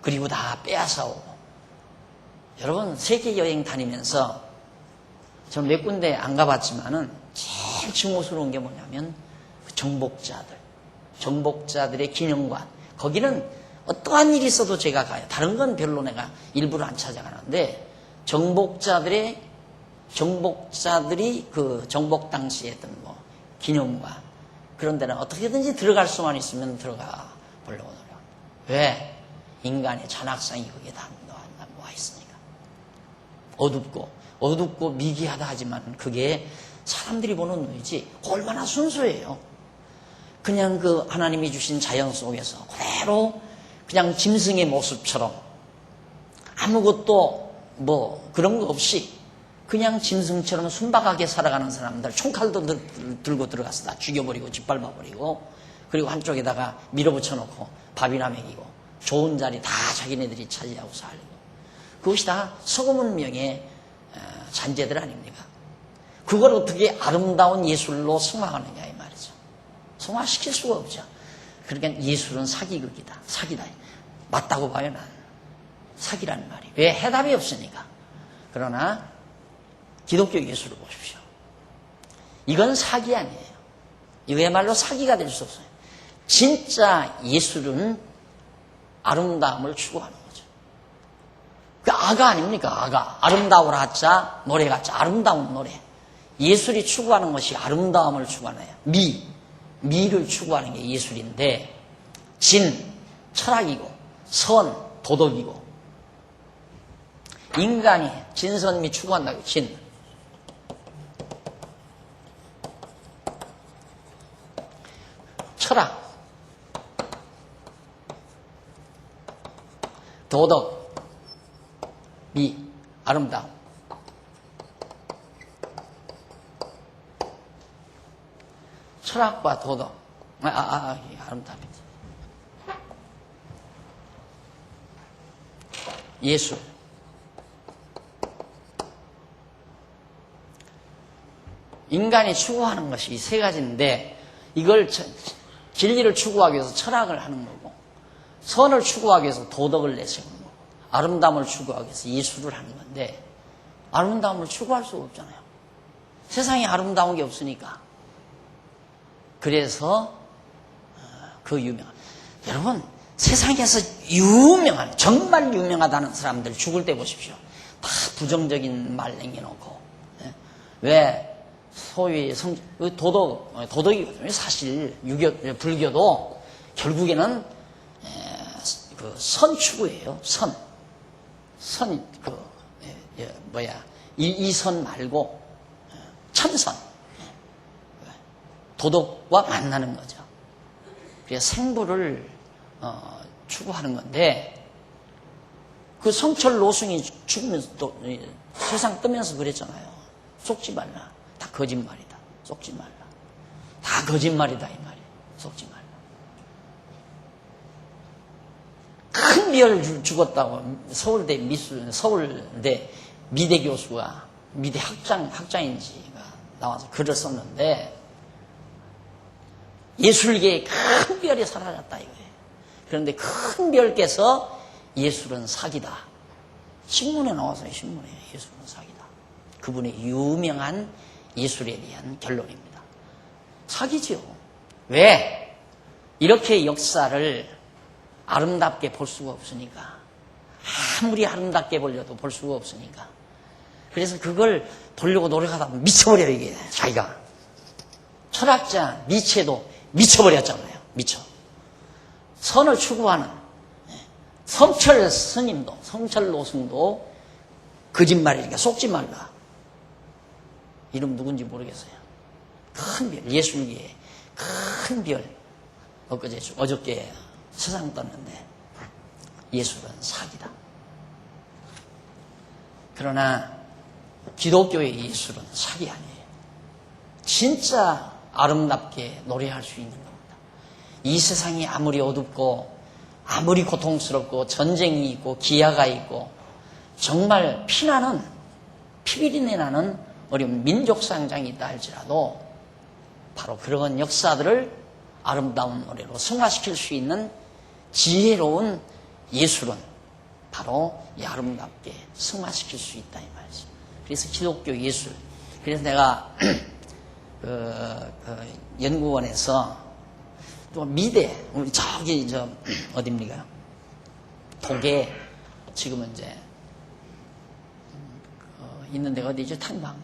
그리고 다 빼앗아오고. 여러분 세계 여행 다니면서 저는 몇 군데 안 가봤지만은 제일 증오스러운 게 뭐냐면 정복자들의 기념관. 거기는 어떠한 일이 있어도 제가 가요. 다른 건 별로 내가 일부러 안 찾아가는데 정복자들이 그 정복 당시에 했던 뭐 기념관 그런 데는 어떻게든지 들어갈 수만 있으면 들어가 보려고 노력. 왜? 인간의 잔악성이 거기에 다 모아 있으니까. 어둡고 미개하다 하지만 그게 사람들이 보는 눈이지 얼마나 순수해요. 그냥 그 하나님이 주신 자연 속에서 그대로 그냥 짐승의 모습처럼 아무것도 뭐 그런 거 없이 그냥 짐승처럼 순박하게 살아가는 사람들 총칼도 들고 들어가서 다 죽여버리고 짓밟아버리고 그리고 한쪽에다가 밀어붙여 놓고 밥이나 먹이고 좋은 자리 다 자기네들이 차지하고 살고 그것이 다 서구문명의 잔재들 아닙니까? 그걸 어떻게 아름다운 예술로 승화하느냐 이 말이죠. 승화시킬 수가 없죠. 그러니까 예술은 사기극이다. 사기다. 맞다고 봐요, 난. 사기라는 말이. 왜? 해답이 없으니까. 그러나 기독교 예술을 보십시오. 이건 사기 아니에요. 이거야말로 사기가 될 수 없어요. 진짜 예술은 아름다움을 추구하는 거죠. 그 아가 아닙니까? 아가. 아름다워라 하자, 노래 같자. 아름다운 노래. 예술이 추구하는 것이 아름다움을 추구하는 거예요. 미를 추구하는 게 예술인데, 진, 철학이고, 선, 도덕이고, 인간이 진선미 추구한다고, 진. 철학, 도덕, 미, 아름다움. 철학과 도덕, 아름다움이지. 예술. 인간이 추구하는 것이 이 세 가지인데, 이걸 진리를 추구하기 위해서 철학을 하는 거고, 선을 추구하기 위해서 도덕을 내세우는 거고, 아름다움을 추구하기 위해서 예술을 하는 건데, 아름다움을 추구할 수가 없잖아요. 세상에 아름다운 게 없으니까. 그래서 그 유명한, 여러분 세상에서 유명한, 정말 유명하다는 사람들 죽을 때 보십시오. 다 부정적인 말 남겨놓고. 왜? 소위 도덕이 사실 불교도 결국에는 그 선 추구예요. 이선 말고 참선. 도덕과 만나는 거죠. 그래서 생부를 추구하는 건데, 그 성철 노승이 죽으면서 또 세상 뜨면서 그랬잖아요. 속지 말라. 다 거짓말이다. 속지 말라. 다 거짓말이다 이 말이에요. 속지 말라. 큰 별 죽었다고 서울대 미대 교수가, 미대 학장인지가 나와서 글을 썼는데, 예술계의 큰 별이 사라졌다 이거예요. 그런데 큰 별께서 예술은 사기다. 신문에 나와서요. 신문에 예술은 사기다. 그분의 유명한 예술에 대한 결론입니다. 사기죠. 왜? 이렇게 역사를 아름답게 볼 수가 없으니까. 아무리 아름답게 보려도 볼 수가 없으니까. 그래서 그걸 보려고 노력하다 보면 미쳐버려요, 이게. 자기가. 철학자 니체도 미쳐버렸잖아요. 미쳐. 선을 추구하는 성철 스님도, 성철 노승도 거짓말이니까 속지 말라. 이름 누군지 모르겠어요. 큰 별, 예술계의 큰 별. 어저께 세상 떴는데 예술은 사기다. 그러나 기독교의 예술은 사기 아니에요. 진짜 아름답게 노래할 수 있는 겁니다. 이 세상이 아무리 어둡고 아무리 고통스럽고 전쟁이 있고 기아가 있고 정말 피나는 피비린내 나는 어려운 민족상장이 있다 할지라도 바로 그런 역사들을 아름다운 노래로 승화시킬 수 있는 지혜로운 예술은 바로 이 아름답게 승화시킬 수 있다 이 말이죠. 그래서 기독교 예술. 그래서 내가 연구원에서 또 미대, 우리 저기 어딥니까? 독에 지금은 이제 있는 데가 어디죠? 탄광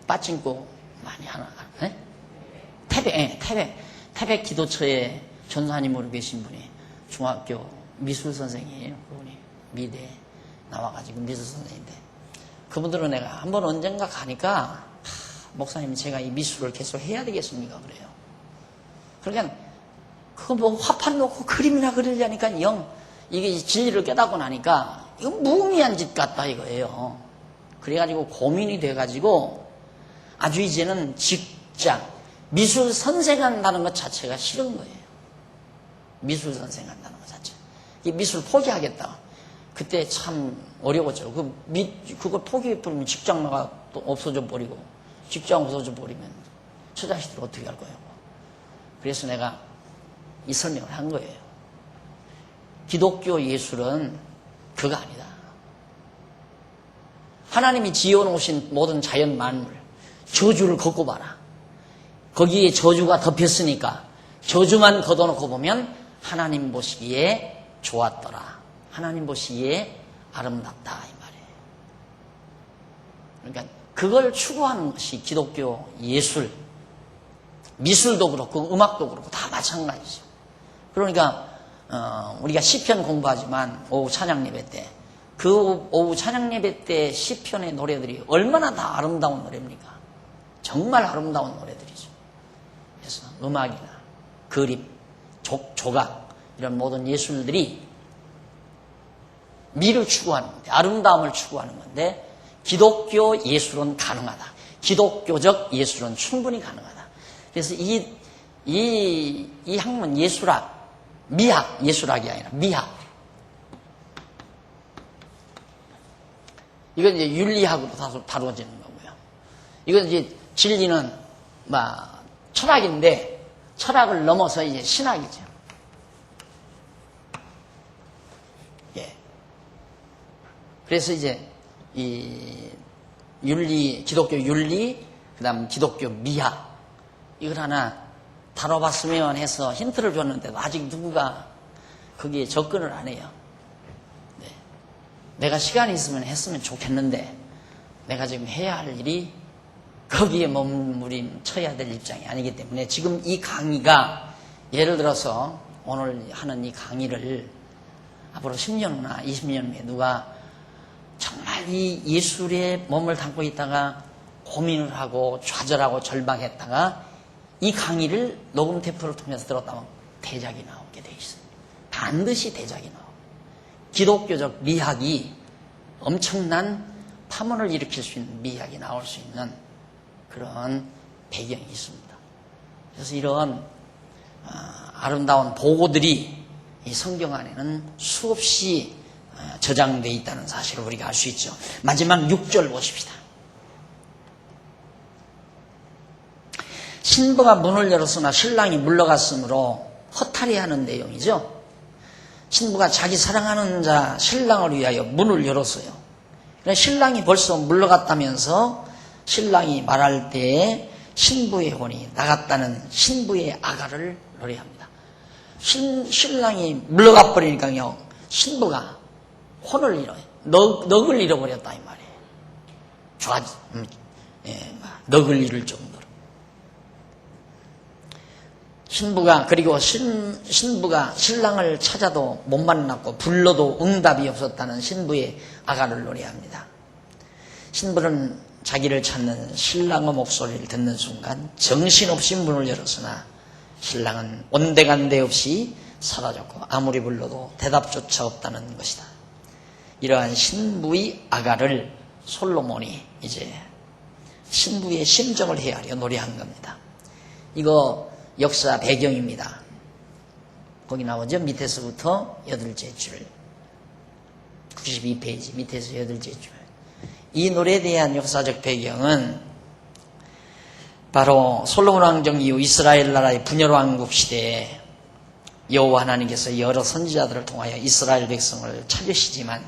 빠찡고 많이 하나, 네? 태백 기도처에 전사님으로 계신 분이 중학교 미술 선생이에요. 그분이 미대 나와가지고 미술 선생인데, 그분들은 내가 한번 언젠가 가니까 목사님 제가 이 미술을 계속 해야 되겠습니까? 그래요. 그러니까 그거 뭐 화판 놓고 그림이나 그리려니까 영 이게 진리를 깨닫고 나니까 이거 무의미한 짓 같다 이거예요. 그래가지고 고민이 돼가지고 아주 이제는 직장 미술 선생 한다는 것 자체가 싫은 거예요. 미술 선생 한다는 것 자체. 이 미술 포기하겠다. 그때 참 어려웠죠. 그걸 포기해버리면 직장 나가 또 없어져 버리고, 직장 없어져 버리면 처자식들 어떻게 할 거예요? 그래서 내가 이 설명을 한 거예요. 기독교 예술은 그거 아니다. 하나님이 지어놓으신 모든 자연 만물, 저주를 걷고 봐라. 거기에 저주가 덮였으니까 저주만 걷어놓고 보면 하나님 보시기에 좋았더라. 하나님 보시기에 아름답다 이 말이에요. 그러니까 그걸 추구하는 것이 기독교 예술, 미술도 그렇고 음악도 그렇고 다 마찬가지죠. 그러니까 우리가 시편 공부하지만 오후 찬양 예배 때 그 오후 찬양 예배 때 시편의 노래들이 얼마나 다 아름다운 노래입니까? 정말 아름다운 노래들이죠. 그래서 음악이나 그림, 조각 이런 모든 예술들이 미를 추구하는 건데, 아름다움을 추구하는 건데 기독교 예술은 가능하다. 기독교적 예술은 충분히 가능하다. 그래서 이 학문 예술학, 미학, 예술학이 아니라 미학. 이건 이제 윤리학으로 다루어지는 거고요. 이건 이제 진리는 철학인데 철학을 넘어서 이제 신학이죠. 예. 그래서 이제 이 윤리, 기독교 윤리, 그다음 기독교 미학 이걸 하나 다뤄봤으면 해서 힌트를 줬는데도 아직 누구가 거기에 접근을 안 해요. 네. 내가 시간이 있으면 했으면 좋겠는데 내가 지금 해야 할 일이 거기에 머무림쳐야 될 입장이 아니기 때문에 지금 이 강의가 예를 들어서 오늘 하는 이 강의를 앞으로 10년 후나 20년 후에 누가 정말 이 예술에 몸을 담고 있다가 고민을 하고 좌절하고 절망했다가 이 강의를 녹음 테이프를 통해서 들었다면 대작이 나오게 돼 있어요. 반드시 대작이 나와요. 기독교적 미학이 엄청난 파문을 일으킬 수 있는 미학이 나올 수 있는 그런 배경이 있습니다. 그래서 이런 아름다운 보고들이 이 성경 안에는 수없이 저장되어 있다는 사실을 우리가 알 수 있죠. 마지막 6절 보십시다. 신부가 문을 열었으나 신랑이 물러갔으므로 허탈해하는 내용이죠. 신부가 자기 사랑하는 자 신랑을 위하여 문을 열었어요. 신랑이 벌써 물러갔다면서 신랑이 말할 때에 신부의 혼이 나갔다는 신부의 아가를 노래합니다. 신랑이 물러가 버리니까요, 신부가 혼을 잃어요. 넋을 잃어버렸다 이 말이에요. 넋을 잃을 정도로. 그리고 신부가 신랑을 찾아도 못 만났고 불러도 응답이 없었다는 신부의 아가를 노래합니다. 신부는 자기를 찾는 신랑의 목소리를 듣는 순간 정신없이 문을 열었으나 신랑은 온데간데 없이 사라졌고 아무리 불러도 대답조차 없다는 것이다. 이러한 신부의 아가를 솔로몬이 이제 신부의 심정을 헤아려 노래한 겁니다. 이거 역사 배경입니다. 거기 나오죠. 밑에서부터 8째 줄, 92페이지 밑에서 8째 줄. 이 노래에 대한 역사적 배경은 바로 솔로몬 왕정 이후 이스라엘 나라의 분열왕국 시대에 여호와 하나님께서 여러 선지자들을 통하여 이스라엘 백성을 찾으시지만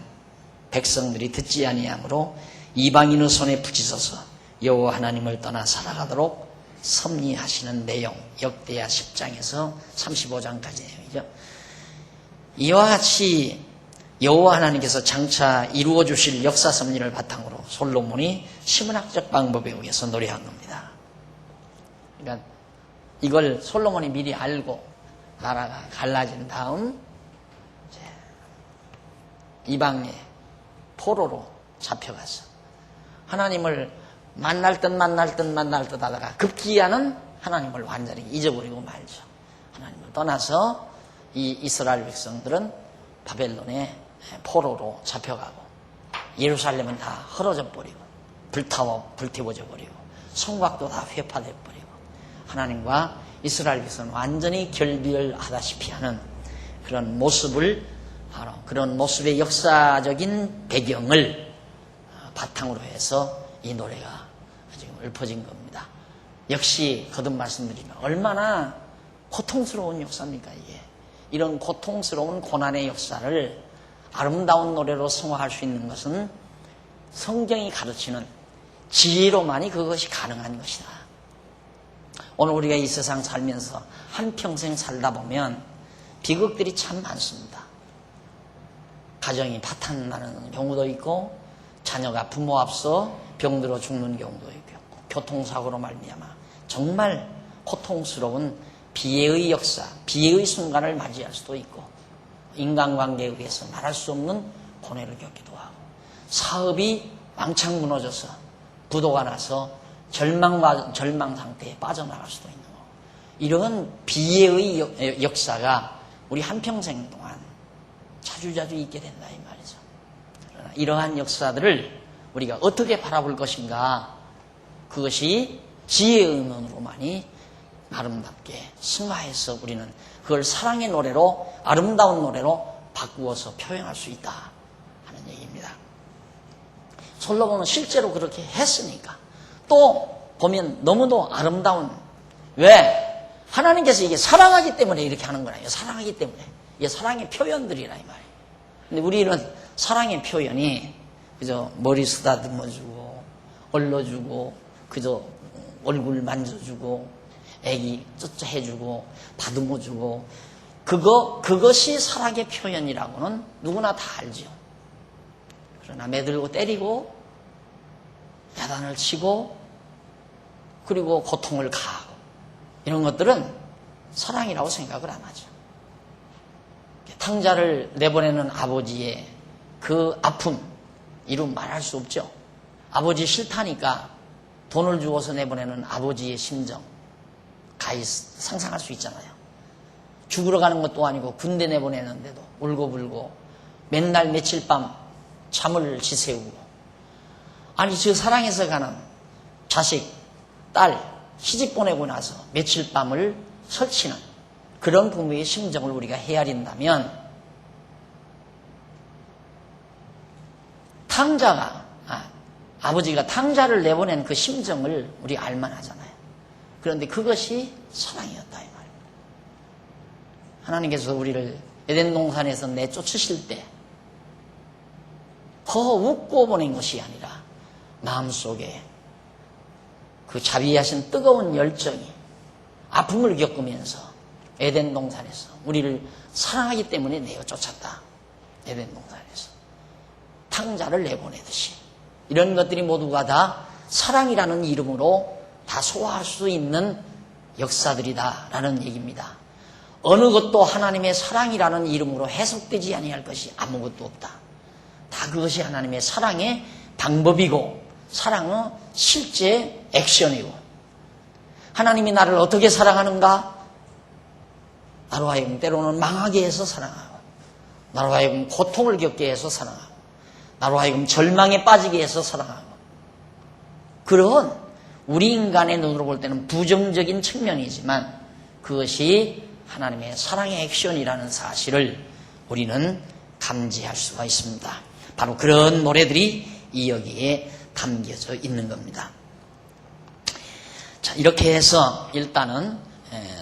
백성들이 듣지 아니하므로 이방인의 손에 부치셔서 여호와 하나님을 떠나 살아가도록 섭리하시는 내용, 역대하 10장에서 35장까지 내용이죠. 이와 같이 여호와 하나님께서 장차 이루어 주실 역사 섭리를 바탕으로 솔로몬이 시문학적 방법에 의해서 노래한 겁니다. 그러니까 이걸 솔로몬이 미리 알고 나라가 갈라진 다음 이방의 포로로 잡혀가서 하나님을 만날 듯 하다가 급기야는 하나님을 완전히 잊어버리고 말죠. 하나님을 떠나서 이 이스라엘 백성들은 바벨론의 포로로 잡혀가고 예루살렘은 다 헐어져 버리고 불태워져 버리고 성곽도 다 회파돼 버리고 하나님과 이스라엘 백성은 완전히 결별하다시피 하는 그런 모습을 바로 그런 모습의 역사적인 배경을 바탕으로 해서 이 노래가 지금 읊어진 겁니다. 역시 거듭 말씀드리면 얼마나 고통스러운 역사입니까 이게? 이런 고통스러운 고난의 역사를 아름다운 노래로 승화할 수 있는 것은 성경이 가르치는 지혜로만이 그것이 가능한 것이다. 오늘 우리가 이 세상 살면서 한평생 살다 보면 비극들이 참 많습니다. 가정이 파탄나는 경우도 있고, 자녀가 부모 앞서 병들어 죽는 경우도 있고, 교통사고로 말미암아 정말 고통스러운 비애의 역사, 비애의 순간을 맞이할 수도 있고, 인간관계에 의해서 말할 수 없는 고뇌를 겪기도 하고, 사업이 왕창 무너져서 부도가 나서 절망 상태에 빠져나갈 수도 있는 거고, 이런 비애의 역사가 우리 한평생 동안 자주자주 있게 된다 이 말이죠. 그러나 이러한 역사들을 우리가 어떻게 바라볼 것인가, 그것이 지혜의 눈으로만이 아름답게 승화해서 우리는 그걸 사랑의 노래로, 아름다운 노래로 바꾸어서 표현할 수 있다 하는 얘기입니다. 솔로몬은 실제로 그렇게 했으니까. 또 보면 너무도 아름다운, 왜? 하나님께서 이게 사랑하기 때문에 이렇게 하는 거예요. 사랑하기 때문에. 이게 사랑의 표현들이라 이 말이에요. 근데 우리는 사랑의 표현이 그저 머리 쓰다듬어주고, 얼러주고, 그저 얼굴 만져주고, 애기 쩌쩌 해주고, 다듬어주고, 그것이 사랑의 표현이라고는 누구나 다 알죠. 그러나 매들고 때리고, 야단을 치고, 그리고 고통을 가하고, 이런 것들은 사랑이라고 생각을 안 하죠. 탕자를 내보내는 아버지의 그 아픔, 이루 말할 수 없죠. 아버지 싫다니까 돈을 주어서 내보내는 아버지의 심정, 가히 상상할 수 있잖아요. 죽으러 가는 것도 아니고 군대 내보내는데도 울고불고 맨날 며칠 밤 잠을 지새우고, 아니 저 사랑해서 가는 자식, 딸 시집 보내고 나서 며칠 밤을 설치는 그런 부모의 심정을 우리가 헤아린다면, 아버지가 탕자를 내보낸 그 심정을 우리 알만하잖아요. 그런데 그것이 사랑이었다 이 말입니다. 하나님께서 우리를 에덴 동산에서 내쫓으실 때 웃고 보낸 것이 아니라 마음속에 그 자비하신 뜨거운 열정이 아픔을 겪으면서 에덴 동산에서 우리를 사랑하기 때문에 내어 쫓았다. 에덴 동산에서 탕자를 내보내듯이 이런 것들이 모두가 다 사랑이라는 이름으로 다 소화할 수 있는 역사들이다라는 얘기입니다. 어느 것도 하나님의 사랑이라는 이름으로 해석되지 아니할 것이 아무것도 없다. 다 그것이 하나님의 사랑의 방법이고, 사랑은 실제 액션이고, 하나님이 나를 어떻게 사랑하는가? 나로 하여금 때로는 망하게 해서 사랑하고, 나로 하여금 고통을 겪게 해서 사랑하고, 나로 하여금 절망에 빠지게 해서 사랑하고, 그런 우리 인간의 눈으로 볼 때는 부정적인 측면이지만 그것이 하나님의 사랑의 액션이라는 사실을 우리는 감지할 수가 있습니다. 바로 그런 노래들이 이 여기에 담겨져 있는 겁니다. 자, 이렇게 해서 일단은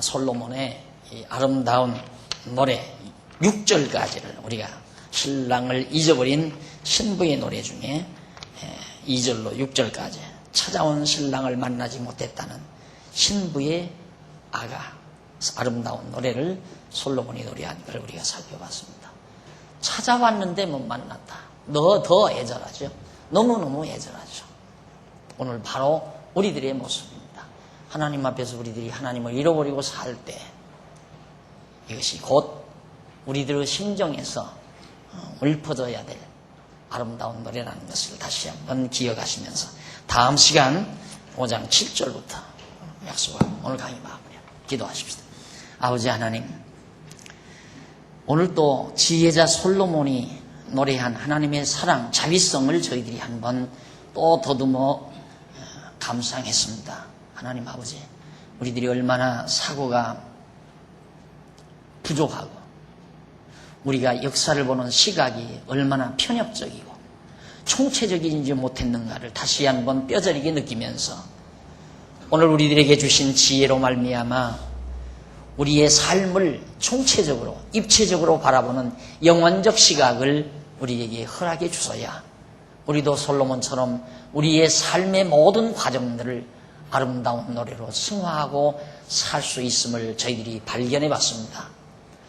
솔로몬의 이 아름다운 노래 6절까지를 우리가 신랑을 잊어버린 신부의 노래 중에 2절로 6절까지 찾아온 신랑을 만나지 못했다는 신부의 아름다운 노래를 솔로몬이 노래한 걸 우리가 살펴봤습니다. 찾아왔는데 못 만났다. 더 애절하죠. 너무너무 애절하죠. 오늘 바로 우리들의 모습입니다. 하나님 앞에서 우리들이 하나님을 잃어버리고 살 때 이것이 곧 우리들의 심정에서 읊어져야 될 아름다운 노래라는 것을 다시 한번 기억하시면서 다음 시간 5장 7절부터 약속하고 오늘 강의 마무리합니다. 기도하십시다. 아버지 하나님, 오늘 또 지혜자 솔로몬이 노래한 하나님의 사랑, 자비성을 저희들이 한번 또 더듬어 감상했습니다. 하나님 아버지, 우리들이 얼마나 사고가 부족하고 우리가 역사를 보는 시각이 얼마나 편협적이고 총체적이지 못했는가를 다시 한번 뼈저리게 느끼면서 오늘 우리들에게 주신 지혜로 말미암아 우리의 삶을 총체적으로, 입체적으로 바라보는 영원적 시각을 우리에게 허락해 주소야 우리도 솔로몬처럼 우리의 삶의 모든 과정들을 아름다운 노래로 승화하고 살 수 있음을 저희들이 발견해 봤습니다.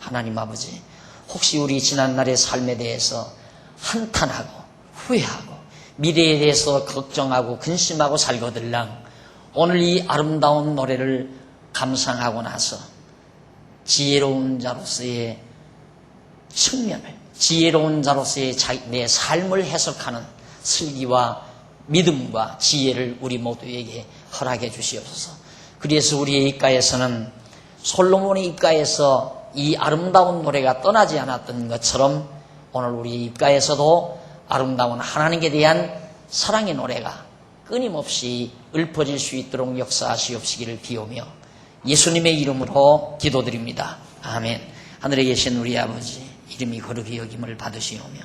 하나님 아버지, 혹시 우리 지난날의 삶에 대해서 한탄하고 후회하고 미래에 대해서 걱정하고 근심하고 살거들랑 오늘 이 아름다운 노래를 감상하고 나서 지혜로운 자로서의 측면을, 지혜로운 자로서의 내 삶을 해석하는 슬기와 믿음과 지혜를 우리 모두에게 허락해 주시옵소서. 그래서 우리의 입가에서는 솔로몬의 입가에서 이 아름다운 노래가 떠나지 않았던 것처럼 오늘 우리의 입가에서도 아름다운 하나님께 대한 사랑의 노래가 끊임없이 읊어질 수 있도록 역사하시옵시기를 비오며 예수님의 이름으로 기도드립니다. 아멘. 하늘에 계신 우리 아버지, 이름이 거룩히 여김을 받으시오며